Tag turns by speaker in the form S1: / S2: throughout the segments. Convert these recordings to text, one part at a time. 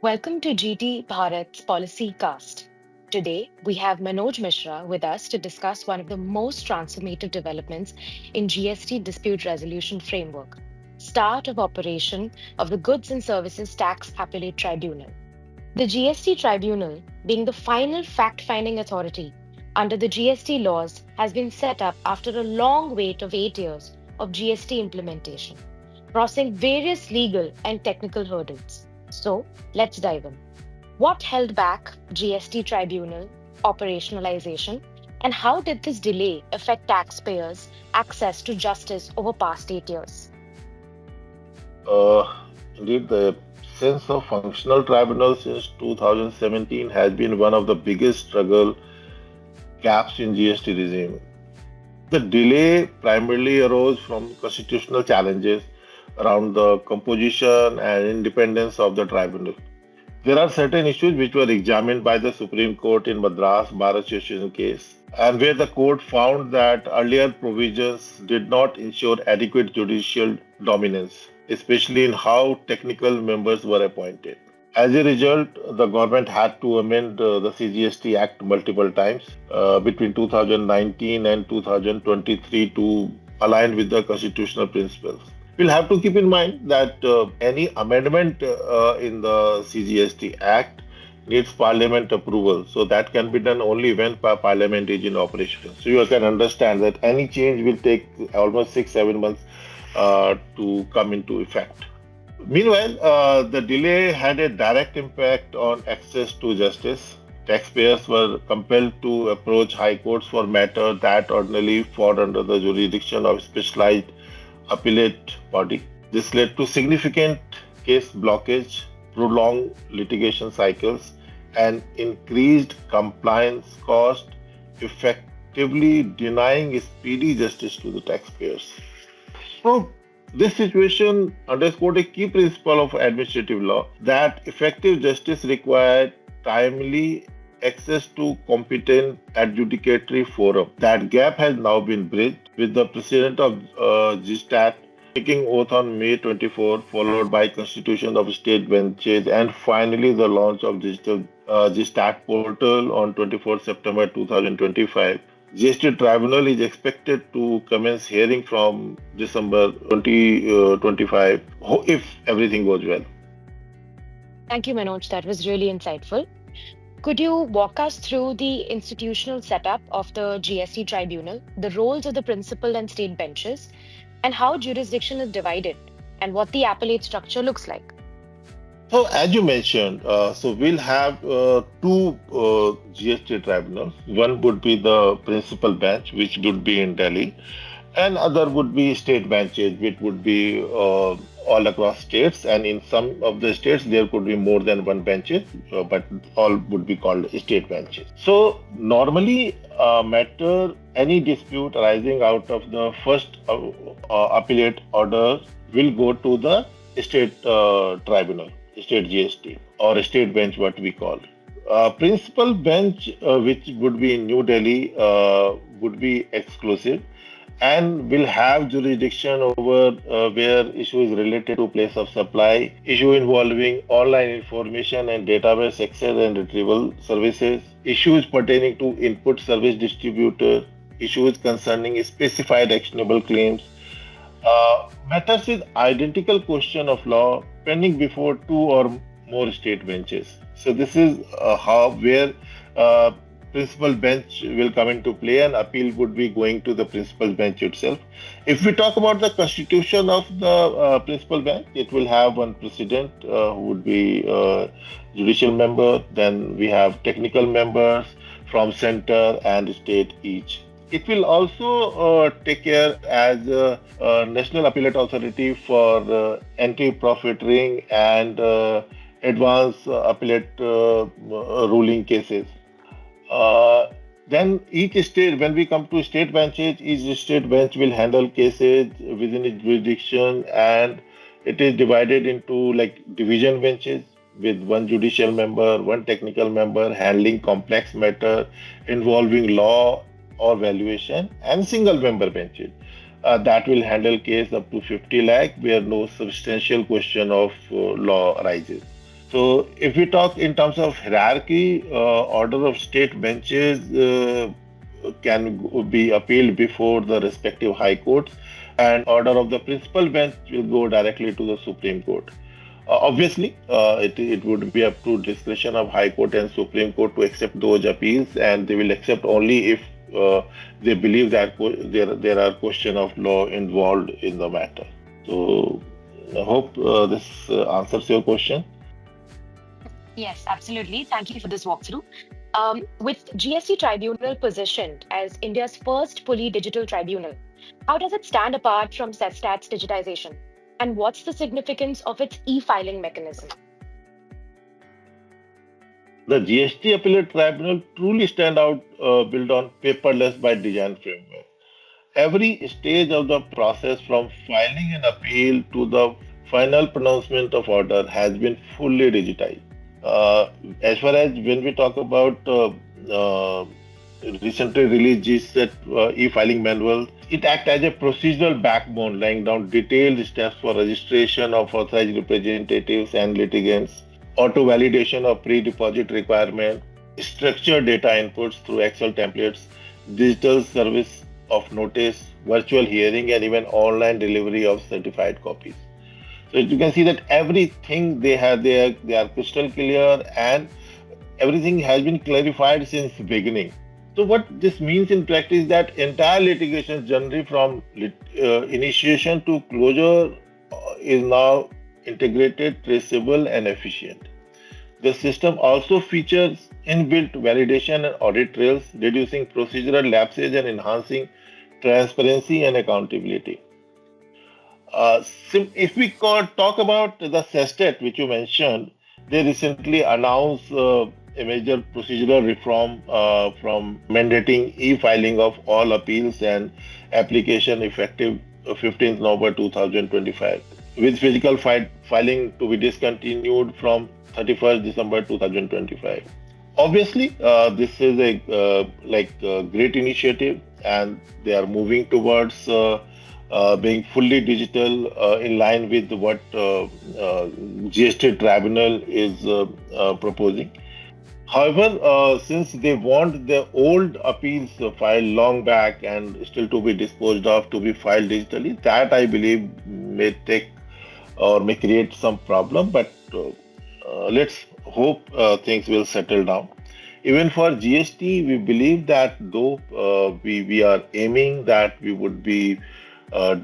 S1: Welcome to GT Bharat's PolicyCast. Today, we have Manoj Mishra with us to discuss one of the most transformative developments in GST dispute resolution framework, start of operation of the Goods and Services Tax Appellate Tribunal. The GST Tribunal, being the final fact-finding authority under the GST laws, has been set up after a long wait of 8 years of GST implementation, crossing various legal and technical hurdles. So, let's dive in. What held back GST Tribunal operationalization, and how did this delay affect taxpayers' access to justice over past 8 years?
S2: Uh, Indeed, the sense of functional tribunal since 2017 has been one of the biggest struggle gaps in GST regime. The delay primarily arose from constitutional challenges around the composition and independence of the tribunal. There are certain issues which were examined by the Supreme Court in Madras Bar Association case, and where the court found that earlier provisions did not ensure adequate judicial dominance, especially in how technical members were appointed. As a result, the government had to amend the CGST Act multiple times between 2019 and 2023 to align with the constitutional principles. We'll have to keep in mind that any amendment in the CGST Act needs Parliament approval. So that can be done only when Parliament is in operation. So you can understand that any change will take almost 6-7 months to come into effect. Meanwhile, the delay had a direct impact on access to justice. Taxpayers were compelled to approach high courts for matters that ordinarily fall under the jurisdiction of specialized appellate body. This led to significant case blockage, prolonged litigation cycles, and increased compliance cost, effectively denying speedy justice to the taxpayers. So, this situation underscored a key principle of administrative law that effective justice required timely access to competent adjudicatory forum. That gap has now been bridged with the President of GSTAT taking oath on May 24, followed by constitution of state benches, and finally the launch of digital GSTAT portal on 24 September 2025. GST Tribunal is expected to commence hearing from December 2025 if everything goes well.
S1: Thank you, Manoj. That was really insightful. Could you walk us through the institutional setup of the GST Tribunal, the roles of the principal and state benches, and how jurisdiction is divided, and what the appellate structure looks like?
S2: So, as you mentioned, so we'll have two GST tribunals. One would be the principal bench, which would be in Delhi, and other would be state benches, which would be all across states. And in some of the states, there could be more than one benches, but all would be called state benches. So, normally, matter any dispute arising out of the first appellate order will go to the state tribunal, state GST, or state bench, what we call. Principal bench, which would be in New Delhi, would be exclusive and will have jurisdiction over where issues related to place of supply, issue involving online information and database access and retrieval services, issues pertaining to input service distributor, issues concerning specified actionable claims, matters with identical question of law pending before two or more state benches. So this is how where uh, principal bench will come into play, and appeal would be going to the principal bench itself. If we talk about the constitution of the principal bench, it will have one president who would be judicial member. Then we have technical members from center and state each. It will also take care as a national appellate authority for anti-profiteering and advanced appellate ruling cases. Uh, then each state, when we come to state benches, each state bench will handle cases within its jurisdiction, and it is divided into like division benches with one judicial member, one technical member handling complex matter involving law or valuation, and single member benches that will handle case up to 50 lakh where no substantial question of law arises. So, if we talk in terms of hierarchy, order of state benches be appealed before the respective high courts, and order of the principal bench will go directly to the Supreme Court. Obviously, it would be up to discretion of High Court and Supreme Court to accept those appeals, and they will accept only if they believe that there are question of law involved in the matter. So, I hope this answers your question.
S1: Yes, absolutely. Thank you for this walkthrough. With GST Tribunal positioned as India's first fully digital tribunal, how does it stand apart from SESTAT's digitization? And what's the significance of its e-filing mechanism?
S2: The GST Appellate Tribunal truly stand out built on paperless by design framework. Every stage of the process from filing an appeal to the final pronouncement of order has been fully digitized. Uh, as far as when we talk about uh, recently released GSET e-filing manual, it acts as a procedural backbone, laying down detailed steps for registration of authorized representatives and litigants, auto validation of pre-deposit requirement, structured data inputs through Excel templates, digital service of notice, virtual hearing, and even online delivery of certified copies. So you can see that everything they are crystal clear, and everything has been clarified since the beginning. So what this means in practice is that entire litigation journey from initiation to closure is now integrated, traceable, and efficient. The system also features inbuilt validation and audit trails, reducing procedural lapses and enhancing transparency and accountability. If we talk about the SESTAT, which you mentioned, they recently announced a major procedural reform from mandating e-filing of all appeals and application effective 15th November 2025, with physical filing to be discontinued from 31st December 2025. Obviously, this is a great initiative, and they are moving towards being fully digital in line with what GST Tribunal is proposing. However, since they want the old appeals filed long back and still to be disposed of to be filed digitally, that I believe may take or may create some problem. But let's hope things will settle down. Even for GST, we believe that though we are aiming that we would be uh,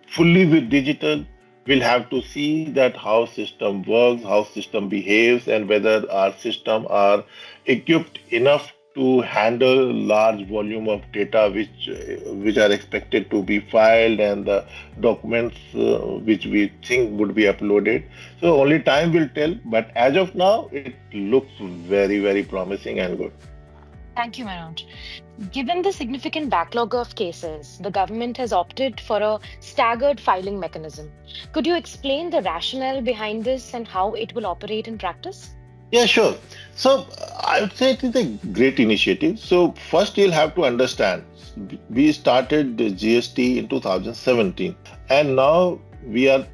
S2: fully with digital, we'll have to see that how system works, how system behaves, and whether our system are equipped enough to handle large volume of data which are expected to be filed, and the documents which we think would be uploaded. So only time will tell, but as of now it looks very promising and good.
S1: Thank you, Manoj. Given the significant backlog of cases, the government has opted for a staggered filing mechanism. Could you explain the rationale behind this and how it will operate in practice?
S2: Yeah, sure. So I would say it is a great initiative. So first you'll have to understand, we started the GST in 2017, and now we are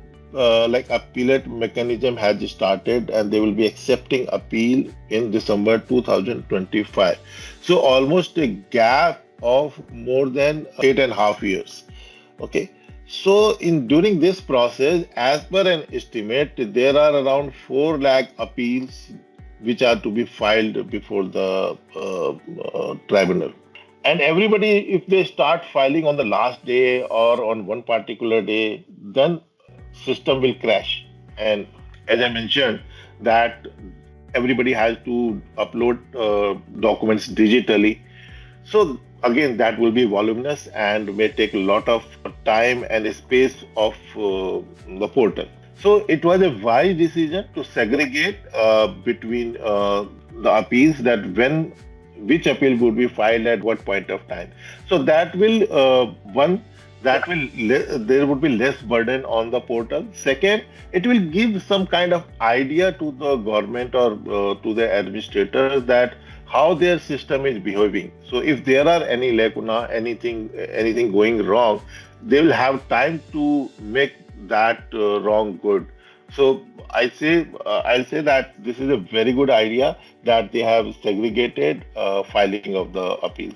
S2: like appellate mechanism has started, and they will be accepting appeal in December 2025. So almost a gap of more than 8.5 years. Okay. So in during this process, as per an estimate, there are around 4 lakh appeals which are to be filed before the tribunal. And everybody, if they start filing on the last day or on one particular day, then system will crash. And as I mentioned, that everybody has to upload documents digitally. So again, that will be voluminous and may take a lot of time and space of the portal. So it was a wise decision to segregate between the appeals, that when which appeal would be filed at what point of time. So that will one that will there would be less burden on the portal. Second, it will give some kind of idea to the government or to the administrators that how their system is behaving. So if there are any lacuna, anything going wrong, they will have time to make that wrong good. So I'll say that this is a very good idea that they have segregated filing of the appeals.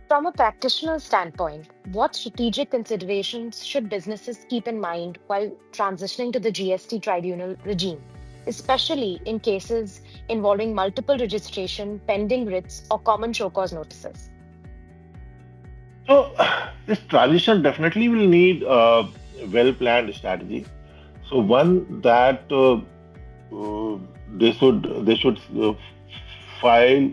S1: From a practitioner standpoint, what strategic considerations should businesses keep in mind while transitioning to the GST tribunal regime, especially in cases involving multiple registration, pending writs, or common show cause notices?
S2: So this transition definitely will need a well-planned strategy. So one that uh, they should file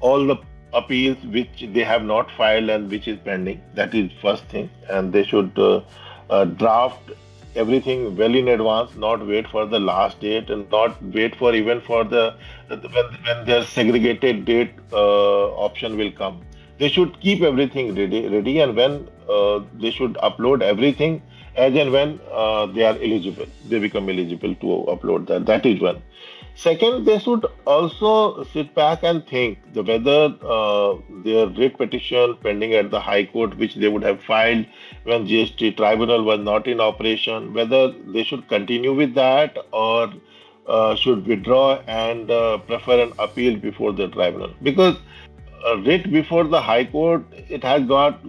S2: all the appeals which they have not filed and which is pending. That is first thing, and they should draft everything well in advance, not wait for the last date, and not wait for even for when their segregated date option will come. They should keep everything ready, and when they should upload everything as and when they are eligible, they become eligible to upload that. That is one. Second, they should also sit back and think the whether their writ petition pending at the High Court, which they would have filed when GST Tribunal was not in operation, whether they should continue with that or should withdraw and prefer an appeal before the tribunal. Because writ before the High Court, it has got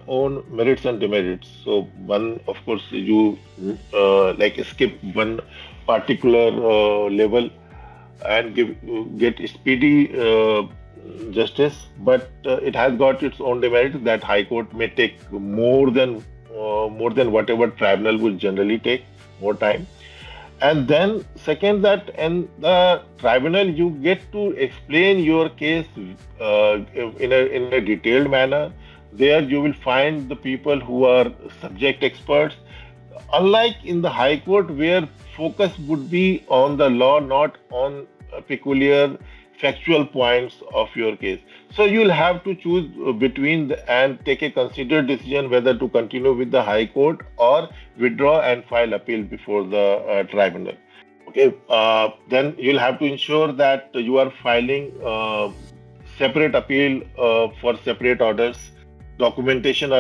S2: own merits and demerits. So one, of course, you like skip one particular level and get speedy justice, but it has got its own demerits that High Court may take more than whatever tribunal would generally take more time. And then second, that in the tribunal you get to explain your case in a detailed manner. There you will find the people who are subject experts, unlike in the High Court, where focus would be on the law, not on peculiar factual points of your case. So you'll have to choose and take a considered decision whether to continue with the High Court or withdraw and file appeal before the tribunal. Okay, then you'll have to ensure that you are filing separate appeal for separate orders. Documentation